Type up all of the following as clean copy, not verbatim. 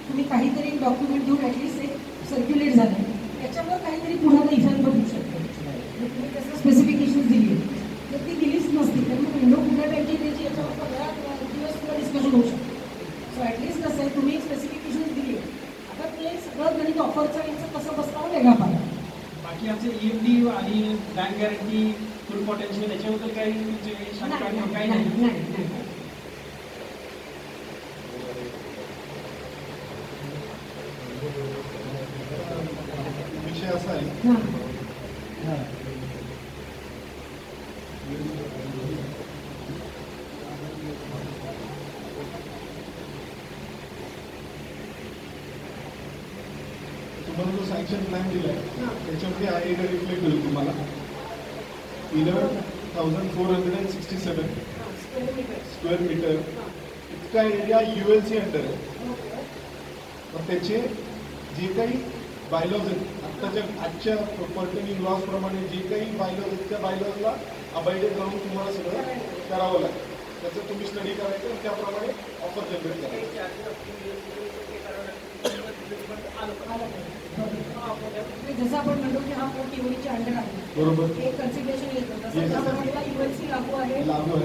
तुम्ही काहीतरी डॉक्युमेंट देऊन ॲटलिस्ट एक सर्क्युलेट झालं त्याच्यावर काहीतरी पुढे इफेक्ट बघू शकतो. तुम्ही त्याचं स्पेसिफिकेशन दिली जर ती दिलीच नसती तर मग विंडो कुठल्या बँकेत द्यायची याच्यावर 15 दिवस सुद्धा डिस्कशन होऊ शकतो. सो ॲटलिस्ट कसं आहे तुम्ही स्पेसिफिकेशन दिली आता ते सगळं गणित ऑफरचं यांचं कसं बसतावं वेगळा पाहिजे. बाकी आमचे EMD आणि बँक गॅरंटी फुल पोटेन्शियल याच्याबद्दल काही काही नाही. विषय असा आहे तुम्हाला जो सँक्शन प्लॅन दिलाय त्याच्यामध्ये एक रिफ्लेक्ट होईल तुम्हाला 11,467 स्क्वेअर मीटर इतका एरिया ULC अंडर आहे. मग त्याचे जे काही बायलॉज आहेत आजच्या पर्टेनिंग लॉज प्रमाणे जे काही बायलॉज आहेत त्या बायलॉजला अबाइडेड राहून तुम्हाला सगळं करावं लागतं. त्याचं तुम्ही स्टडी करायचं आणि त्याप्रमाणे ऑफर जनरेट करायचं. जसं आपण म्हणतो की हा पोर्ट ULC अंडर आहे बरोबर एक कन्सिडरेशन येतं तसं त्याप्रमाणे ULC लागू आहे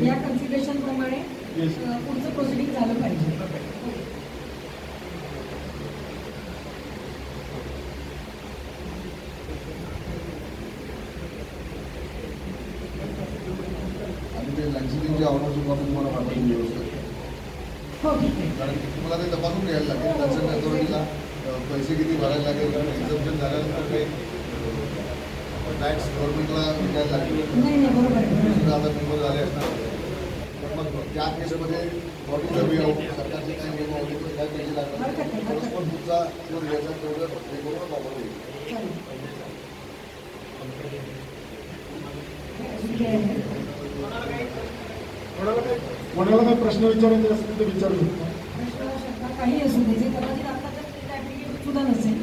या कन्सिडरेशन प्रमाणे पुढचं प्रोसिडिंग झालं पाहिजे. लक्झरीचे ऑर्डर सुद्धा तुम्हाला पाठवून देऊ शकतो. हो ठीक आहे कारण तुम्हाला ते तपासून घ्यायला लागेल कन्सर्न अथॉरिटीला पैसे किती भरायला लागेल कारण एक्झम्पशन झाल्यानंतर काही टॅक्स गव्हर्नमेंटला विकायला लागेल नाही बरोबर सुद्धा आता नंबर झाले असणार. पण मग त्या केसमध्ये बॉडीचा वे आउट सरकारचे काही नियम होते तर काय पैसे लागतात परस्पर तुमचा शोध घ्यायचा तेवढं हे करून वापर होईल. कोणाला काही प्रश्न विचारायचे असतील तर विचारू शकतो. काही असू दे जे कदाचित आता ॲप्लिकेशन सुद्धा नसेल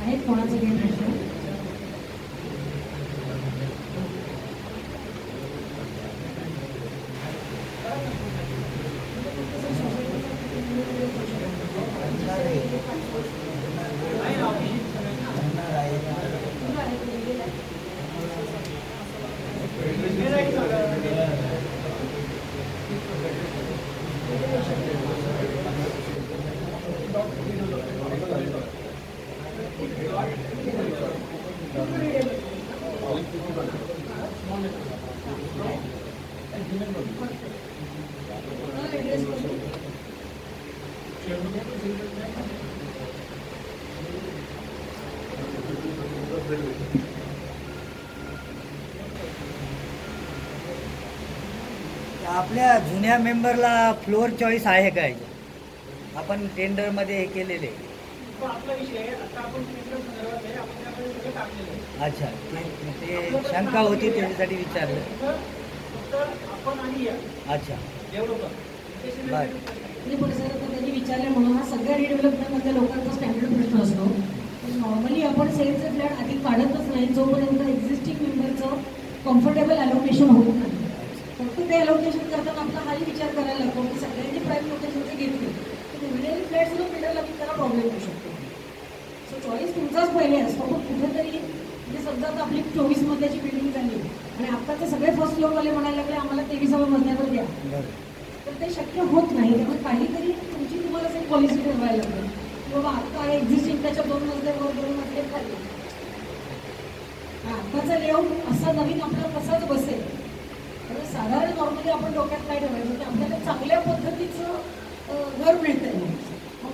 आहेत कोणाचे काही प्रश्न. आपल्या जुन्या मेंबरला फ्लोअर चॉईस आहे काय आपण टेंडरमध्ये हे केलेले. आपला विषय आहे आता आपण टेंडर संदर्भात आहे आपण त्यामध्ये सगळं टाकलेलं आहे. अच्छा ते शंका होती त्याच्यासाठी विचारलं. फक्त आपण आणि या अच्छा डेव्हलपर पण सर आता त्यांनी विचारलं म्हणून हा सगळ्या रिडेव्हलपमेंटमधल्या लोकांचा स्टँडर्ड प्रश्न असतो. नॉर्मली आपण सेलचे फ्लॅट आधी काढतच नाही जोपर्यंत एक्झिस्टिंग मेंबरचं कम्फर्टेबल ॲलोकेशन होत नाही. फक्त ते ॲलोकेशन करताना आपला हाही विचार करायला लागतो की सगळ्यांनी प्राईम लोकेशनचे घेतले तर मिळणारी फ्लॅट सुद्धा बिल्डरला त्याला प्रॉब्लेम होऊ शकतो. सो चॉईस तुमचाच पहिले असतो पण कुठेतरी म्हणजे समजा आता आपली 24 मजल्याची बिल्डिंग झाली आणि आत्ताचे सगळे फर्स्ट फ्लोअरवाले म्हणायला लागले आम्हाला 23व्या मजल्यावर द्या तर ते शक्य होत नाही. त्यामुळे काहीतरी तुमची तुम्हाला एक पॉलिसी ठरवायला लागेल की बाबा आत्ता आहे एक्झिस्टिंग त्याच्या 2 मजल्यावर 2 मजले खाली आत्ताचा लेआउट असा नवीन आपला कसाच बसेल. तर साधारण नॉर्मली आपण डोक्यात काय ठेवायचं की आपल्याला चांगल्या पद्धतीचं घर मिळतंय मग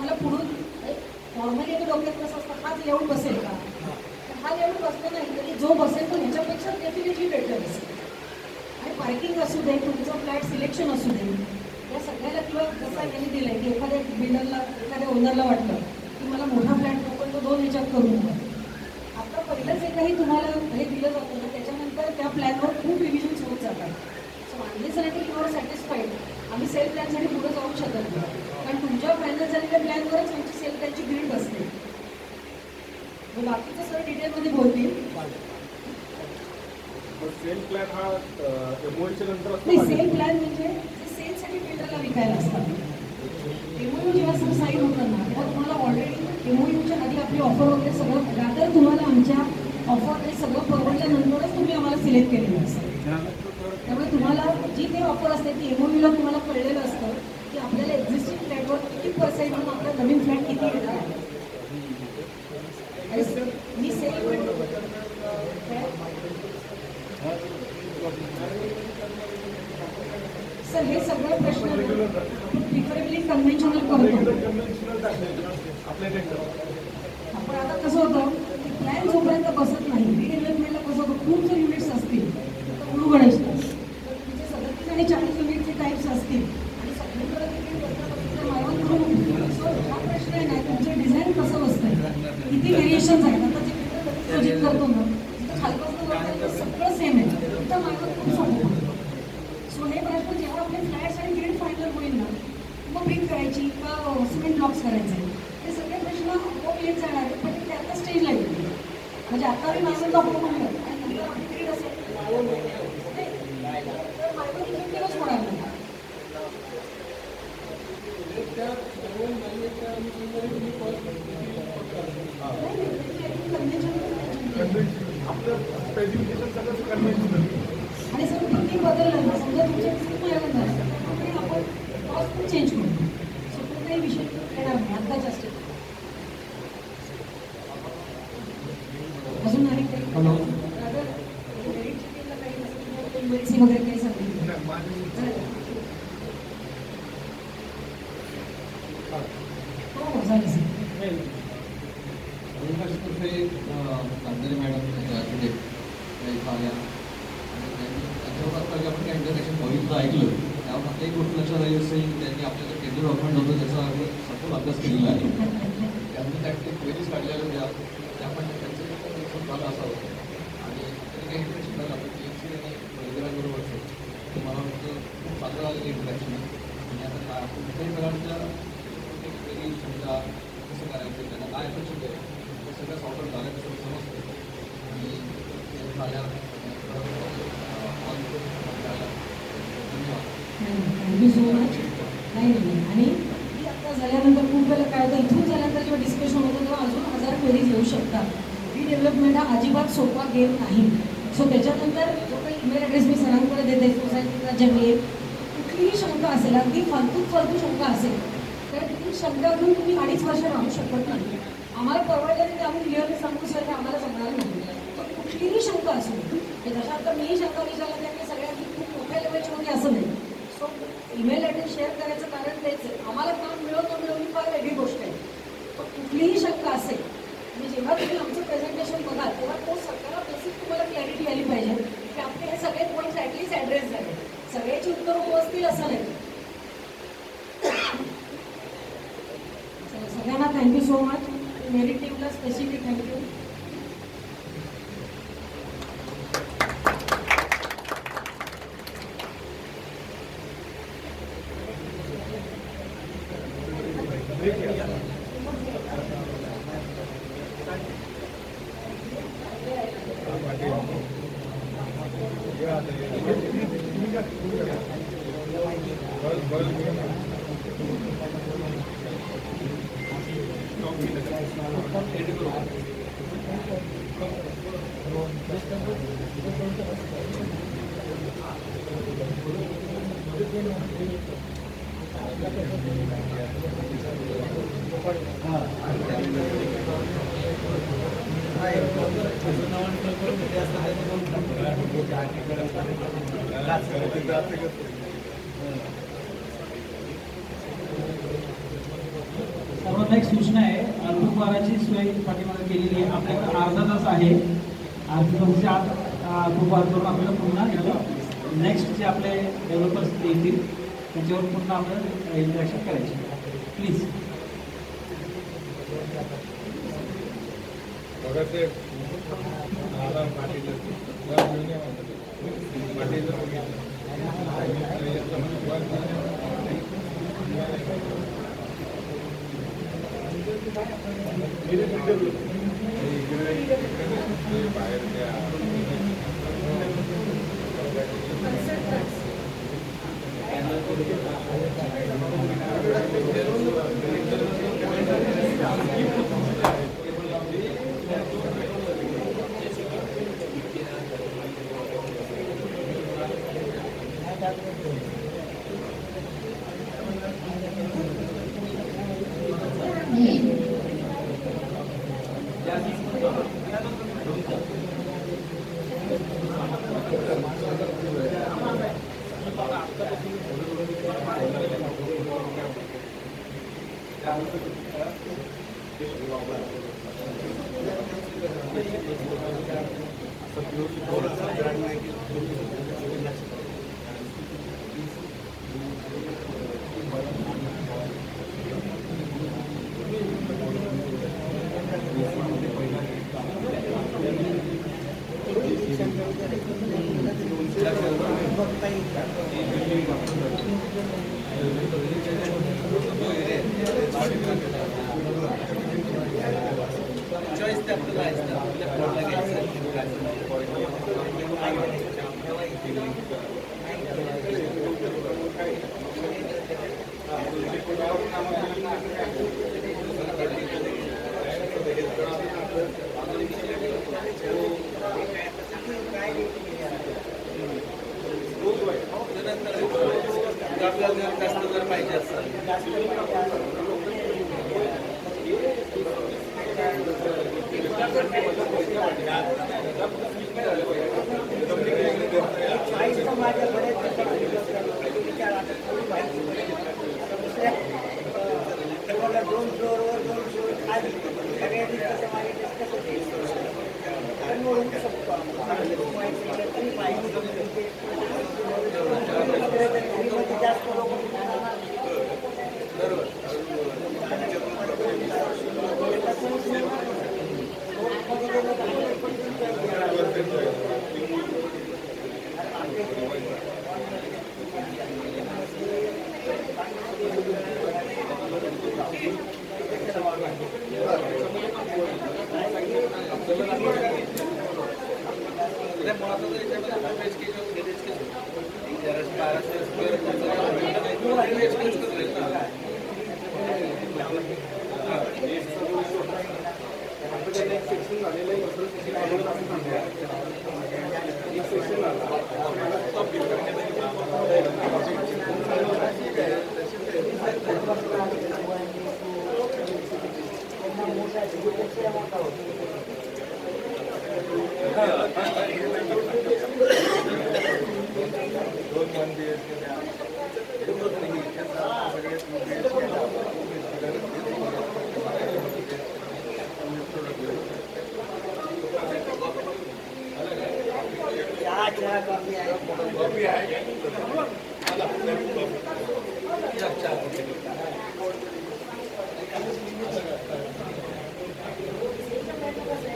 मला पुढून नॉर्मली एक डोक्यात कसं असतं हाच लेआउट बसेल का तर हा लेआउट बसला नाही तरी जो बसेल तो ह्याच्यापेक्षा डेफिनेटली बेटर असेल. आणि पार्किंग असू दे तुमचं फ्लॅट सिलेक्शन असू दे या सगळ्याला किंवा जसं यांनी दिलंय की एखाद्या बिल्डरला एखाद्या ओनरला वाटलं की मला मोठा फ्लॅट नको तो 2 ह्याच्यात करून द्या. आता पहिलं जे काही तुम्हाला हे दिलं जातं ना त्याच्यानंतर त्या प्लॅनवर खूप रिव्हिजन्स होत जातात. सो आणण्यासाठी युआर सॅटिस्फाईड आम्ही सेल प्लॅनसाठी पुढे जाऊ शकत नाही कारण तुमच्या फायनल झालेल्या प्लॅनवरच आमची सेल प्लॅनची बिल्ड बसते. बाकीचं सर डिटेलमध्ये बोलतील. सेल प्लॅन हा एमओएच्या नंतर नाही, असतो सेल प्लॅन म्हणजे जे सेलसाठी बिल्डरला विकायला असतात. एमओयू जेव्हा सर साईन होतं ना, तेव्हा तुम्हाला ऑलरेडी एमओयूच्या आधी आपली ऑफर वगैरे सगळं रादर तुम्हाला आमच्या ऑफर हे सगळं परवडल्यानंतरच तुम्ही आम्हाला सिलेक्ट केलेलं असतं. त्यामुळे तुम्हाला जी काही ऑफर असते ती एमओयूला तुम्हाला कळलेलं असतं की आपल्याला एक्झिस्टिंग फ्लॅटवर किती पर्सेंट म्हणून आपला नवीन फ्लॅट किती येणार आहे. आणि मी सेल सर हे सगळं प्रश्न प्रिफरेबली कन्व्हेन्शनल करतो. आपण आता कसं होतं की प्लॅन जोपर्यंत बसत नाही, रिडेव्हलपमेंटला कसं होतं, खूप जर युनिट्स असतील तर गुरु गणेश तुमचे 37 आणि 40 युनिटचे टाईप्स असतील आणि सगळीकडे मायवन करून सो हा प्रश्न आहे ना, तुमचं डिझाईन कसं बसतंय, किती व्हेरिएशन्स आहेत. आता जे प्रोजेक्ट करतो ना तिथं खालपासून वरपर्यंत सगळं सेम आहे, तिथं मायवन खूप सोपं होतं. सो हे प्रश्न जेव्हा आपले फ्लॅट्स आणि ग्रीड फायनल होईल ना, मग ब्रिक करायची का सिमेंट ब्लॉक्स करायचे, हे सगळे प्रश्न आपोआप येत जाणार आहे. पण ते आता स्टेजला येईल. म्हणजे आता मी मायवन दाखवतो म्हणलं आणि नंतर आपली ग्रीड असेल तर मायवन इफेक्टिव्हच होणार नाही. आपलं स्पेसिफिकेशन सगळं कन्व्हेन्शनल आणि सर किती बदललं ना, समजा तुमच्या मायवन झालं तरी आपण कॉस्ट पण चेंज करू. सो तो काही विषय येणार नाही आत्ताच्या स्टेज. अजून आणि काही हॅलो. ULC वगैरे काही सांगितलं हो झालं सर. कांदरे मॅडम आर्किटेक्ट इथं आल्या आणि त्याच्यावर आता जे आपण काय इंटरनेशन बघितलं ऐकलं त्यावर आता एक गोष्ट लक्षात आली असेल की त्यांनी आपल्याला केंद्र डॉक्युमेंट होतं त्याचा सखोल अभ्यास केलेला आहे. त्यांनी त्यातले क्वेरीज काढलेल्या होत्या त्या पण त्यांचं झालं असावं आणि त्यांनी काही इंटरनेशन झालं आपण PhD आणि वगैरेबरोबरचं मला वाटतं खूप चांगलं आलेलं इंटरॅक्शन आणि आता काय कुठल्याही प्रकारच्या क्वेरी समजा कसं करायचं त्यांना काय अपेक्षित आहे हे सगळं सॉर्ट झालं कसं समजतं आणि झाल्या थँक्यू सो मच. नाही आणि मी आता झाल्यानंतर खूप वेळेला काय होतं, इथून झाल्यानंतर जेव्हा डिस्कशन होतं तेव्हा अजून 1000 क्वेरीज येऊ शकतात. रिडेव्हलपमेंट हा अजिबात सोपा गेम नाही. सो त्याच्यानंतर जो काही ईमेल ॲड्रेस मी सरांकडे देते सोसायटीला जमीन कुठलीही शंका असेल, अगदी फालतू शंका असेल तर ती शंका घेऊन तुम्ही 2.5 वर्ष राहू शकत नाही. आम्हाला परवडलं ते आम्ही क्लिअरली सांगू सर की आम्हाला जमणार नाही. तर कुठलीही शंका असू जशा आता मीही शंका विचारल्या त्यांनी सगळ्यांनी खूप मोठ्या लेवलची होती असं नाही. सो ईमेल ॲड्रेस शेअर करायचं कारण तेच आहे. आम्हाला काम मिळो न मिळो ही फार वेगळी गोष्ट आहे. पण कुठलीही शंका असेल आणि जेव्हा तुम्ही आमचं प्रेझेंटेशन बघाल तेव्हा तो सगळ्याला बेसिक तुम्हाला क्लॅरिटी आली पाहिजे की आपले हे सगळे पॉईंट्स ॲटलिस्ट ॲड्रेस झाले. सगळ्याची उत्तरं हो असतील असं नाही. सगळ्यांना थँक्यू सो मच. मेरिट टीमला स्पेसिफिक थँक्यू. सर्वात एक सूचना आहे, अल्पभाराची सोय पाठीमागे केलेली आहे. आपल्याकडे अर्धा तास आहे. अर्धा तासाच्या आत अल्पभार करून आपल्याला पुन्हा नेक्स्ट जे आपले डेव्हलपर्स येतील त्याच्यावर पुन्हा आपल्याला इंटरॅक्शन करायचे. प्लीज. बाहेर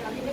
आम्ही